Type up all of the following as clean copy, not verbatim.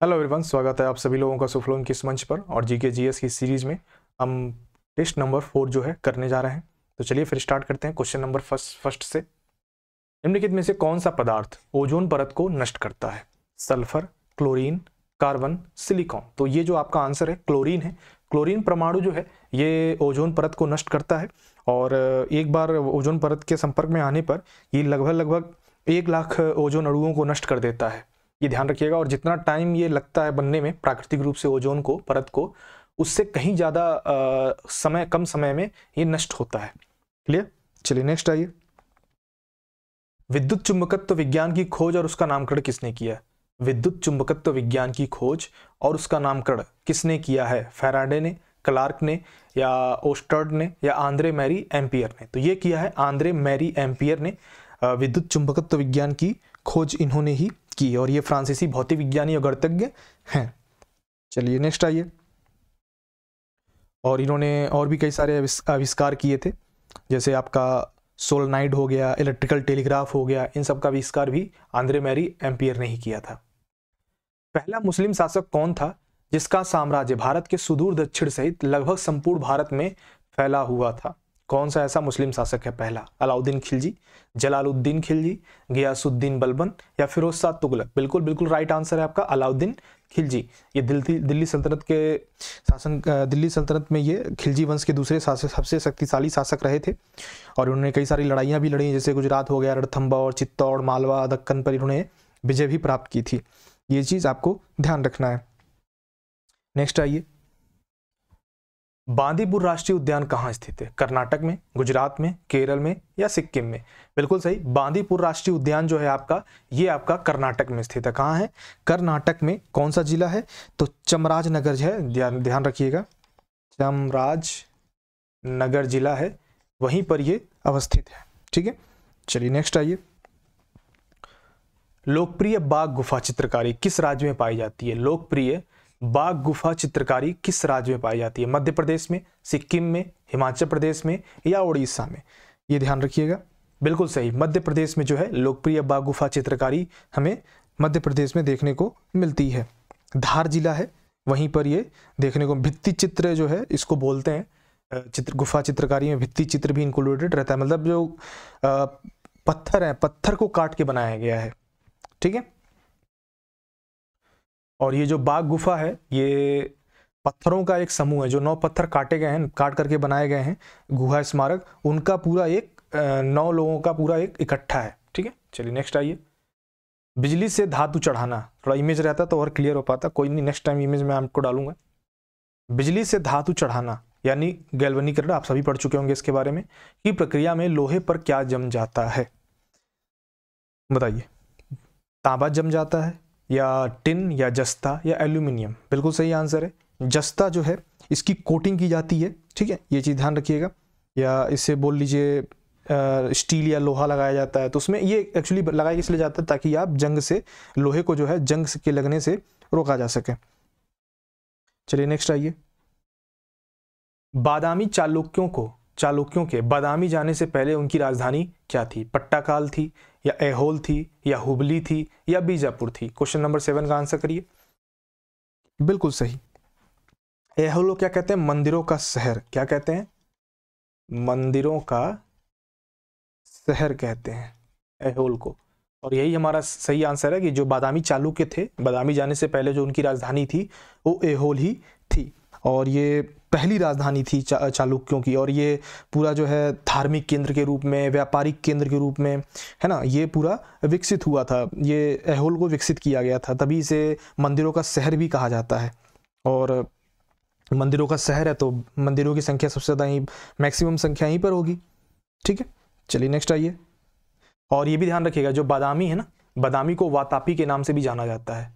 Hello everyone, स्वागत है आप सभी लोगों का सुफलोन की इस मंच पर। और जीके जीएस की सीरीज में हम टेस्ट नंबर 4 जो है करने जा रहे हैं। तो चलिए फिर स्टार्ट करते हैं क्वेश्चन नंबर फर्स्ट से। निम्नलिखित में से कौन सा पदार्थ ओजोन परत को नष्ट करता है? Sulphur, chlorine, carbon, silicon. तो ये जो आपका आंसर है क्लोरीन है। क्लोरीन परमाणु जो है ये ओजोन परत को नष्ट करता है और एक बार ओजोन परत के संपर्क में आने पर ये लगभग 1 लाख ओजोन अणुओं को नष्ट कर देता है। ये ध्यान रखिएगा। और जितना टाइम ये लगता है बनने में प्राकृतिक रूप से ओजोन को परत को, उससे कहीं ज्यादा कम समय में ये नष्ट होता है। क्लियर? चलिए नेक्स्ट आइए। विद्युत चुंबकत्व विज्ञान की खोज और उसका नामकरण किसने किया? विद्युत चुंबकत्व विज्ञान की खोज और उसका नामकरण किसने किया है? फैराडे ने, क्लार्क ने, या ओस्टर्ड ने, या आंद्रे मैरी एम्पियर ने? तो ये किया है आंद्रे मैरी एम्पियर ने। विद्युत चुंबकत्व विज्ञान की खोज इन्होंने ही की और ये फ्रांसीसी भौतिक विज्ञानी और गणितज्ञ हैं। चलिए नेक्स्ट आइए। और इन्होंने और भी कई सारे आविष्कार किए थे, जैसे आपका सोलेनाइड हो गया, इलेक्ट्रिकल टेलीग्राफ हो गया। इन सब का आविष्कार भी आंद्रे मैरी एम्पियर ने ही किया था। पहला मुस्लिम शासक कौन था जिसका साम्राज्य भारत के सुदूर दक्षिण सहित लगभग संपूर्ण भारत में फैला हुआ था? कौन सा ऐसा मुस्लिम शासक है पहला? अलाउद्दीन खिलजी, जलालुद्दीन खिलजी, गियासुद्दीन बलबन, या फिरोज शाह तुगलक? बिल्कुल राइट आंसर है आपका अलाउद्दीन खिलजी। ये दिल्ली सल्तनत में ये खिलजी वंश के दूसरे सबसे शक्तिशाली शासक रहे थे और उन्होंने कई सारी लड़ाइयां भी लड़ी, जैसे गुजरात हो गया, रणथंभौर, चित्तौड़, मालवा, दक्कन पर इन्होंने विजय भी प्राप्त की थी। ये चीज आपको ध्यान रखना है। नेक्स्ट आइए। बांदीपुर राष्ट्रीय उद्यान कहाँ स्थित है? कर्नाटक में, गुजरात में, केरल में, या सिक्किम में? बिल्कुल सही, बांदीपुर राष्ट्रीय उद्यान जो है आपका, ये आपका कर्नाटक में स्थित है। कहाँ है? कर्नाटक में। कौन सा जिला है? तो चामराजनगर है, ध्यान रखिएगा, चामराजनगर जिला है, वहीं पर ये अवस्थित है। ठीक है, चलिए नेक्स्ट आइए। लोकप्रिय बाघ गुफा चित्रकारी किस राज्य में पाई जाती है? लोकप्रिय बाघ गुफा चित्रकारी किस राज्य में पाई जाती है? मध्य प्रदेश में, सिक्किम में, हिमाचल प्रदेश में, या उड़ीसा में? ये ध्यान रखिएगा। बिल्कुल सही, मध्य प्रदेश में जो है लोकप्रिय बाघ गुफा चित्रकारी हमें मध्य प्रदेश में देखने को मिलती है। धार जिला है, वहीं पर ये देखने को। भित्ति चित्र जो है इसको बोलते हैं, गुफा चित्रकारी में भित्ति चित्र भी इंक्लूडेड रहता है, मतलब जो पत्थर है, पत्थर को काट के बनाया गया है। ठीक है, और ये जो बाघ गुफा है ये पत्थरों का एक समूह है, जो 9 पत्थर काटे गए हैं, काट करके बनाए गए हैं गुहा स्मारक, उनका पूरा एक 9 लोगों का पूरा एक इकट्ठा है। ठीक है, चलिए नेक्स्ट आइए। बिजली से धातु चढ़ाना, थोड़ा इमेज रहता तो और क्लियर हो पाता, कोई नहीं, नेक्स्ट टाइम इमेज मैं आपको डालूंगा। बिजली से धातु चढ़ाना यानी गैल्वेनीकरण, आप सभी पढ़ चुके होंगे इसके बारे में, की प्रक्रिया में लोहे पर क्या जम जाता है? बताइए। तांबा जम जाता है, या टिन, या जस्ता, या एल्यूमिनियम? बिल्कुल सही आंसर है जस्ता जो है, इसकी कोटिंग की जाती है। ठीक है, ये चीज़ ध्यान रखिएगा। या इससे बोल लीजिए स्टील या लोहा लगाया जाता है, तो उसमें ये एक्चुअली लगाया इसलिए जाता है ताकि आप जंग से, लोहे को जो है जंग के लगने से रोका जा सके। चलिए नेक्स्ट आइए। बादामी चालुक्यों के बादामी जाने से पहले उनकी राजधानी क्या थी? पट्टाकाल थी, या ऐहोल थी, या हुबली थी, या बीजापुर थी? क्वेश्चन नंबर 7 का आंसर करिए। बिल्कुल सही, ऐहोल क्या कहते हैं? मंदिरों का शहर। क्या कहते हैं? मंदिरों का शहर कहते हैं ऐहोल को। और यही हमारा सही आंसर है कि जो बादामी चालुक्य थे, बादामी जाने से पहले जो उनकी राजधानी थी वो ऐहोल ही थी, और ये पहली राजधानी थी चालुक्यों की। और ये पूरा जो है धार्मिक केंद्र के रूप में, व्यापारिक केंद्र के रूप में, है ना, ये पूरा विकसित हुआ था। ये ऐहोल को विकसित किया गया था, तभी इसे मंदिरों का शहर भी कहा जाता है। और मंदिरों का शहर है तो मंदिरों की संख्या सबसे ज़्यादा ही, मैक्सिमम संख्या यहीं पर होगी। ठीक है, चलिए नेक्स्ट आइए। और ये भी ध्यान रखिएगा, जो बादामी है ना, बादामी को वातापी के नाम से भी जाना जाता है,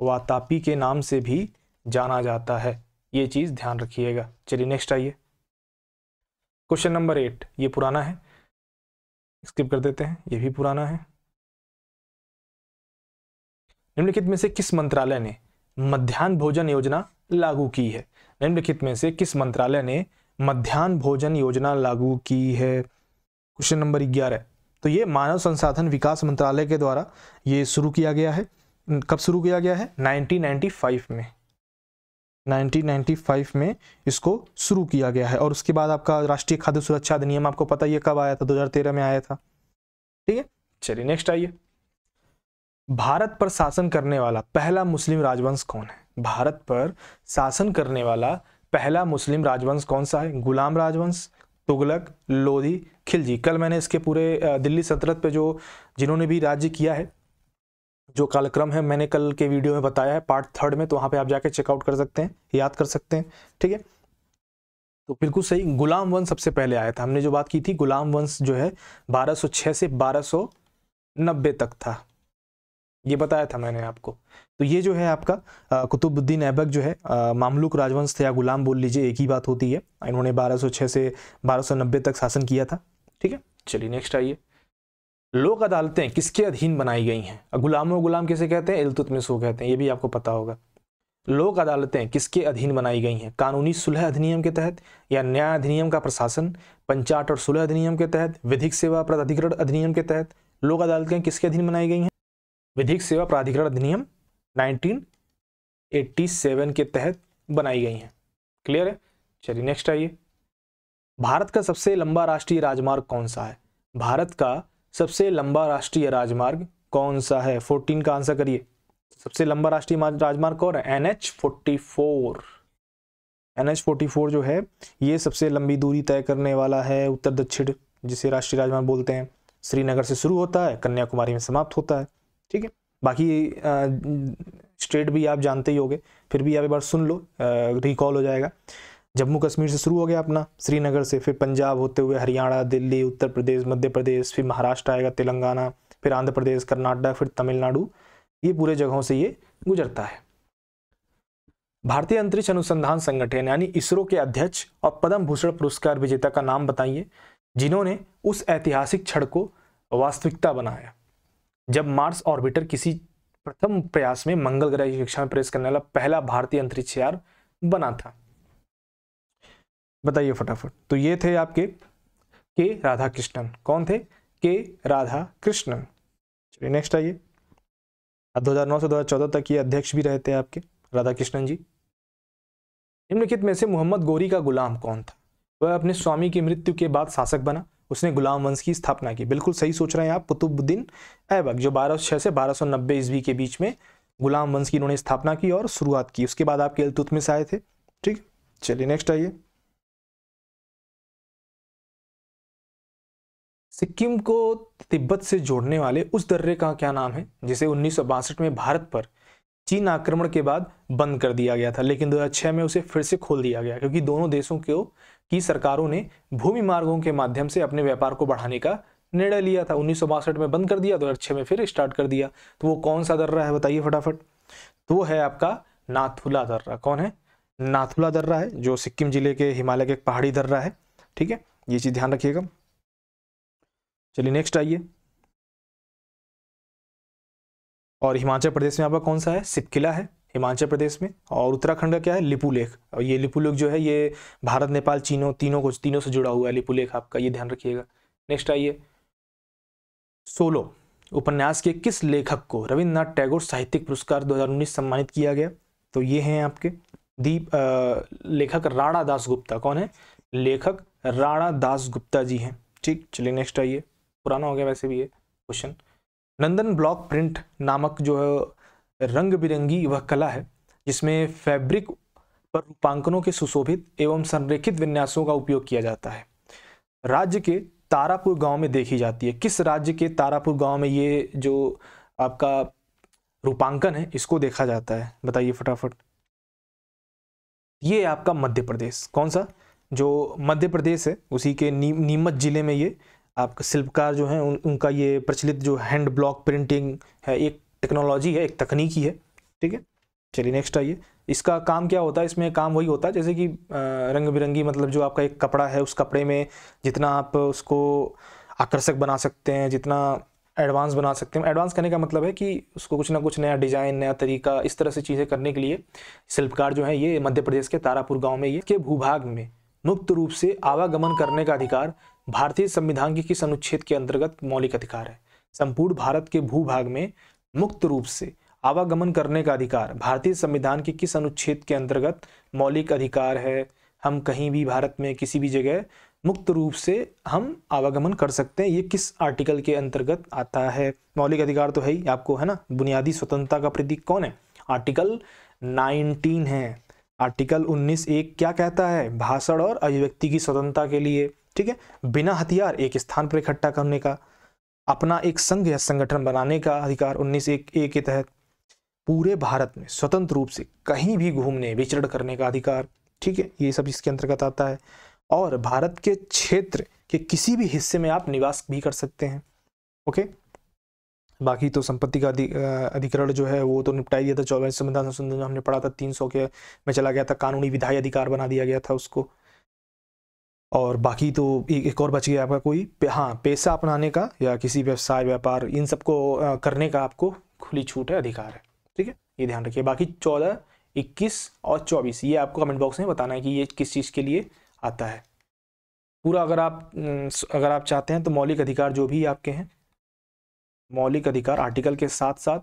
वातापी के नाम से भी जाना जाता है, ये चीज ध्यान रखिएगा। चलिए नेक्स्ट आइए। क्वेश्चन नंबर 8, ये पुराना है, स्किप कर देते हैं, ये भी पुराना है। निम्नलिखित में से किस मंत्रालय ने मध्याह्न भोजन योजना लागू की है? निम्नलिखित में से किस मंत्रालय ने मध्याह्न भोजन योजना लागू की है? क्वेश्चन नंबर 11, तो ये मानव संसाधन विकास मंत्रालय के द्वारा ये शुरू किया गया है। कब शुरू किया गया है? 1995 में, 1995 में इसको शुरू किया गया है। और उसके बाद आपका राष्ट्रीय खाद्य सुरक्षा अधिनियम आपको पता ही है कब आया था, 2013 में आया था। ठीक है, चलिए नेक्स्ट आइए। भारत पर शासन करने वाला पहला मुस्लिम राजवंश कौन है? भारत पर शासन करने वाला पहला मुस्लिम राजवंश कौन सा है? गुलाम राजवंश, तुगलक, लोधी, खिलजी। कल मैंने इसके पूरे दिल्ली सल्तनत पे जो जिन्होंने भी राज्य किया है जो कालक्रम है मैंने कल के वीडियो में बताया है पार्ट 3 में, तो वहां पे आप जाके चेकआउट कर सकते हैं, याद कर सकते हैं। ठीक है, तो बिल्कुल सही, गुलाम वंश सबसे पहले आया था। हमने जो बात की थी गुलाम वंश जो है 1206 से 1290 तक था, ये बताया था मैंने आपको। तो ये जो है आपका कुतुबुद्दीन ऐबक जो है मामलुक राजवंश थे या गुलाम बोल लीजिए, एक ही बात होती है। इन्होंने 1206 से 1290 तक शासन किया था। ठीक है, चलिए नेक्स्ट आइए। लोक अदालतें किसके अधीन बनाई गई हैं? गुलाम किसे कहते हैं? इल्तुतमिश को कहते हैं, ये भी आपको पता होगा। लोक अदालतें किसके अधीन बनाई गई हैं? कानूनी सुलह अधिनियम के तहत या न्याय अधिनियम का प्रशासन, पंचायत और सुलह अधिनियम के तहत, विधिक सेवा प्राधिकरण अधिनियम के तहत लोक अदालतें किसके अधीन बनाई गई हैं? विधिक सेवा प्राधिकरण अधिनियम 1987 के तहत बनाई गई हैं। क्लियर है, चलिए नेक्स्ट आइए। भारत का सबसे लंबा राष्ट्रीय राजमार्ग कौन सा है? भारत का सबसे लंबा राष्ट्रीय राजमार्ग कौन सा है? 14 का आंसर करिए। सबसे लंबा राष्ट्रीय राजमार्ग कौन है? NH-44। NH-44 जो है ये सबसे लंबी दूरी तय करने वाला है उत्तर दक्षिण, जिसे राष्ट्रीय राजमार्ग बोलते हैं। श्रीनगर से शुरू होता है, कन्याकुमारी में समाप्त होता है। ठीक है, बाकी स्टेट भी आप जानते ही होंगे, फिर भी आप एक बार सुन लो, रिकॉल हो जाएगा। जम्मू कश्मीर से शुरू हो गया अपना श्रीनगर से, फिर पंजाब होते हुए हरियाणा, दिल्ली, उत्तर प्रदेश, मध्य प्रदेश, फिर महाराष्ट्र आएगा, तेलंगाना, फिर आंध्र प्रदेश, कर्नाटक, फिर तमिलनाडु, ये पूरे जगहों से ये गुजरता है। भारतीय अंतरिक्ष अनुसंधान संगठन यानी इसरो के अध्यक्ष और पद्म भूषण पुरस्कार विजेता का नाम बताइए जिन्होंने उस ऐतिहासिक क्षण को वास्तविकता बनाया जब मार्स ऑर्बिटर किसी प्रथम प्रयास में मंगल ग्रह की कक्षा में प्रवेश करने वाला पहला भारतीय अंतरिक्षयान बना था। बताइए फटाफट। तो ये थे आपके के राधाकृष्णन। कौन थे? के राधाकृष्णन। चलिए नेक्स्ट आइए। 2009 से 2014 तक ये अध्यक्ष भी रहे थे आपके राधाकृष्णन जी। निम्नलिखित में से मोहम्मद गोरी का गुलाम कौन था? वह अपने स्वामी की मृत्यु के बाद शासक बना, उसने गुलाम वंश की स्थापना की। बिल्कुल सही सोच रहे हैं आप, कुतुबुद्दीन ऐबक जो 1206 से 1290 ईस्वी के बीच में गुलाम वंश की इन्होंने स्थापना की और शुरुआत की। उसके बाद आपके इल्तुतमिश आए थे। ठीक, चलिए नेक्स्ट आइए। सिक्किम को तिब्बत से जोड़ने वाले उस दर्रे का क्या नाम है जिसे 1962 में भारत पर चीन आक्रमण के बाद बंद कर दिया गया था, लेकिन 2006 में उसे फिर से खोल दिया गया क्योंकि दोनों देशों की सरकारों ने भूमि मार्गों के माध्यम से अपने व्यापार को बढ़ाने का निर्णय लिया था। 1962 में बंद कर दिया, 2006 में फिर स्टार्ट कर दिया। तो वो कौन सा दर्रा है बताइए फटाफट। तो वो है आपका नाथुला दर्रा। कौन है? नाथुला दर्रा है, जो सिक्किम जिले के हिमालय के एक पहाड़ी दर्रा है। ठीक है, ये चीज ध्यान रखिएगा। चलिए नेक्स्ट आइए। और हिमाचल प्रदेश में आपका कौन सा है? सिपकिला है हिमाचल प्रदेश में। और उत्तराखंड का क्या है? लिपुलेख। और ये लिपुलेख जो है ये भारत, नेपाल, चीन तीनों से जुड़ा हुआ है लिपुलेख आपका, ये ध्यान रखिएगा। नेक्स्ट आइए। सोलो उपन्यास के किस लेखक को रविन्द्रनाथ टैगोर साहित्यिक पुरस्कार 2019 सम्मानित किया गया? तो ये हैं आपके लेखक राणा दासगुप्ता। कौन है? लेखक राणा दासगुप्ता जी हैं। ठीक, चलिए नेक्स्ट आइए। पुराना हो गया वैसे भी ये क्वेश्चन। नंदन ब्लॉक प्रिंट नामक जो है रंग बिरंगी वह कला है जिसमें फैब्रिक पर रूपांकनों के सुशोभित एवं संरेखित विन्यासों का उपयोग किया जाता है। राज्य के तारापुर गांव में देखी जाती है। किस राज्य के तारापुर गांव में ये जो आपका रूपांकन है इसको देखा जाता है? बताइए फटाफट। ये आपका मध्य प्रदेश। कौन सा? जो मध्य प्रदेश है उसी के नीमच जिले में ये आपका शिल्पकार जो है उनका ये प्रचलित जो हैंड ब्लॉक प्रिंटिंग है, एक टेक्नोलॉजी है, एक तकनीकी है। ठीक है, चलिए नेक्स्ट आइए। इसका काम क्या होता है? इसमें काम वही होता है जैसे कि रंग बिरंगी, मतलब जो आपका एक कपड़ा है उस कपड़े में जितना आप उसको आकर्षक बना सकते हैं, जितना एडवांस बना सकते हैं। एडवांस करने का मतलब है कि उसको कुछ ना कुछ नया डिजाइन, नया तरीका, इस तरह से चीज़ें करने के लिए शिल्पकार जो है ये मध्य प्रदेश के तारापुर गाँव में ये के भूभाग में मुक्त रूप से आवागमन करने का अधिकार भारतीय संविधान के किस अनुच्छेद के अंतर्गत मौलिक अधिकार है? संपूर्ण भारत के भूभाग में मुक्त रूप से आवागमन करने का अधिकार भारतीय संविधान के किस अनुच्छेद के अंतर्गत मौलिक अधिकार है? हम कहीं भी भारत में किसी भी जगह मुक्त रूप से हम आवागमन कर सकते हैं। ये किस आर्टिकल के अंतर्गत आता है? मौलिक अधिकार तो है ही आपको, है ना। बुनियादी स्वतंत्रता का प्रतीक कौन है? आर्टिकल 19 है। आर्टिकल 19(1) क्या कहता है? भाषण और अभिव्यक्ति की स्वतंत्रता के लिए, ठीक है। बिना हथियार एक स्थान पर इकट्ठा करने का, अपना एक संघ या संगठन बनाने का अधिकार 19(1) के तहत, पूरे भारत में स्वतंत्र रूप से कहीं भी घूमने विचरण करने का अधिकार, ठीक है, ये सब इसके अंतर्गत आता है। और भारत के क्षेत्र के किसी भी हिस्से में आप निवास भी कर सकते हैं। ओके, बाकी तो संपत्ति का अधिकरण जो है वो तो निपटाई दिया था 24 संविधान संशोधन हमने पढ़ा था, 300 के में चला गया था, कानूनी विधायी अधिकार बना दिया गया था उसको। और बाकी तो एक और बच गया आपका कोई, हाँ, पेशा अपनाने का या किसी व्यवसाय व्यापार इन सबको करने का आपको खुली छूट है, अधिकार है, ठीक है, ये ध्यान रखिए। बाकी 14, 21 और 24 ये आपको कमेंट बॉक्स में बताना है कि ये किस चीज़ के लिए आता है पूरा। अगर आप चाहते हैं तो मौलिक अधिकार जो भी आपके हैं, मौलिक अधिकार आर्टिकल के साथ साथ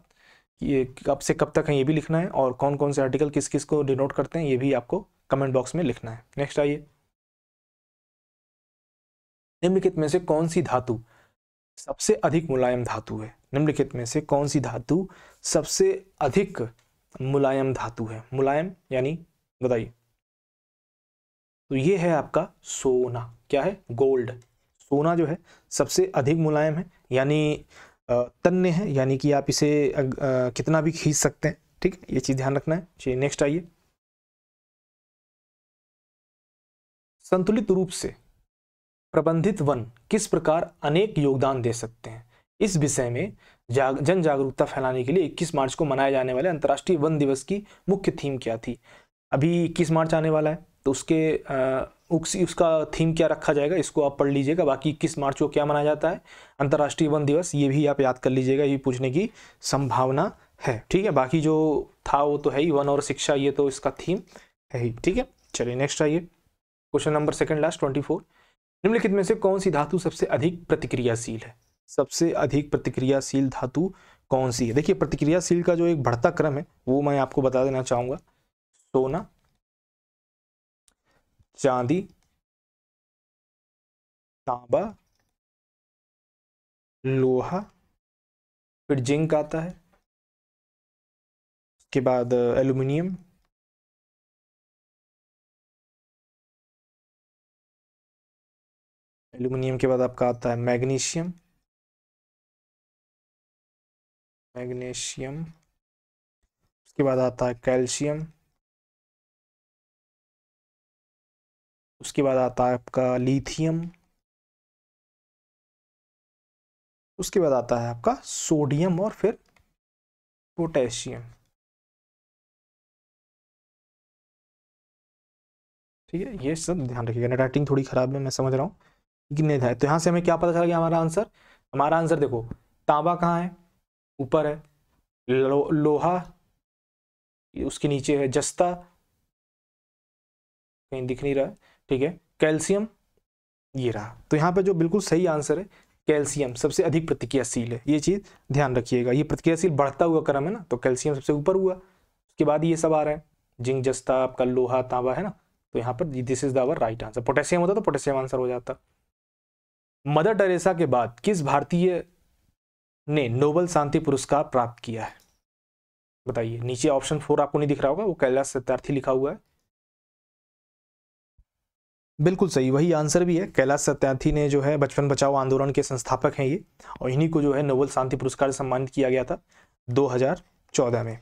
ये कब से कब तक है ये भी लिखना है, और कौन कौन से आर्टिकल किस किस को डिनोट करते हैं ये भी आपको कमेंट बॉक्स में लिखना है। नेक्स्ट आइए, निम्नलिखित में से कौन सी धातु सबसे अधिक मुलायम धातु है? निम्नलिखित में से कौन सी धातु सबसे अधिक मुलायम धातु है? मुलायम यानी बताइए। तो ये है आपका सोना। क्या है? गोल्ड। सोना जो है सबसे अधिक मुलायम है, यानी तन्य है, यानी कि आप इसे कितना भी खींच सकते हैं, ठीक है, ये चीज ध्यान रखना है। चलिए नेक्स्ट आइए, संतुलित रूप से प्रबंधित वन किस प्रकार अनेक योगदान दे सकते हैं? इस विषय में जन जागरूकता फैलाने के लिए 21 मार्च को मनाए जाने वाले अंतर्राष्ट्रीय वन दिवस की मुख्य थीम क्या थी? अभी 21 मार्च आने वाला है, तो उसका थीम क्या रखा जाएगा इसको आप पढ़ लीजिएगा। बाकी 21 मार्च को क्या मनाया जाता है? अंतर्राष्ट्रीय वन दिवस, ये भी आप याद कर लीजिएगा, ये पूछने की संभावना है, ठीक है। बाकी जो था वो तो है ही, वन और शिक्षा, ये तो इसका थीम है ही, ठीक है। चलिए नेक्स्ट आइए, क्वेश्चन नंबर सेकंड लास्ट 24, निम्नलिखित में से कौन सी धातु सबसे अधिक प्रतिक्रियाशील है? सबसे अधिक प्रतिक्रियाशील धातु कौन सी है? देखिए, प्रतिक्रियाशील का जो एक बढ़ता क्रम है वो मैं आपको बता देना चाहूंगा। सोना, चांदी, तांबा, लोहा, फिर जिंक आता है, उसके बाद एल्यूमिनियम, एल्यूमिनियम के बाद आपका आता है मैग्नीशियम, उसके बाद आता है कैल्शियम, उसके बाद आता है आपका लिथियम, उसके बाद आता है आपका सोडियम और फिर पोटेशियम, ठीक है। ये सब ध्यान रखिएगा, राइटिंग थोड़ी खराब है मैं समझ रहा हूँ, लेकिन नहीं था। तो यहाँ से हमें क्या पता चला गया हमारा आंसर देखो, तांबा कहाँ है? ऊपर है। लोहा उसके नीचे है, जस्ता कहीं दिख नहीं रहा है, ठीक है। कैल्शियम ये रहा। तो यहाँ पे जो बिल्कुल सही आंसर है कैल्शियम सबसे अधिक प्रतिक्रियाशील है, ये चीज ध्यान रखिएगा। ये प्रतिक्रियाशील बढ़ता हुआ क्रम है ना, तो कैल्शियम सबसे ऊपर हुआ, उसके बाद ये सब आ रहा है, जिंक, जस्ता, आपका लोहा, तांबा, है ना। तो यहाँ पर this is the our right answer. Potassium होता तो पोटेशियम आंसर हो जाता। मदर टेरेसा के बाद किस भारतीय ने नोबेल शांति पुरस्कार प्राप्त किया है? बताइए। नीचे ऑप्शन 4 आपको नहीं दिख रहा होगा, वो कैलाश सत्यार्थी लिखा हुआ है। बिल्कुल सही, वही आंसर भी है। कैलाश सत्यार्थी ने जो है बचपन बचाओ आंदोलन के संस्थापक हैं ये, और इन्हीं को जो है नोबेल शांति पुरस्कार से सम्मानित किया गया था 2014 में।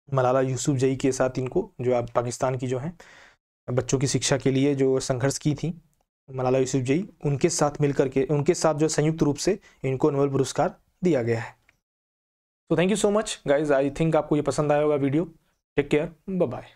मलाला यूसुफजई के साथ इनको, जो आप पाकिस्तान की जो है बच्चों की शिक्षा के लिए जो संघर्ष की थी मलाला यूसुफजई, उनके साथ मिलकर के, उनके साथ जो संयुक्त रूप से इनको नोबेल पुरस्कार दिया गया है। तो thank you so much guys, I think आपको ये पसंद आया होगा video. Take care, bye bye.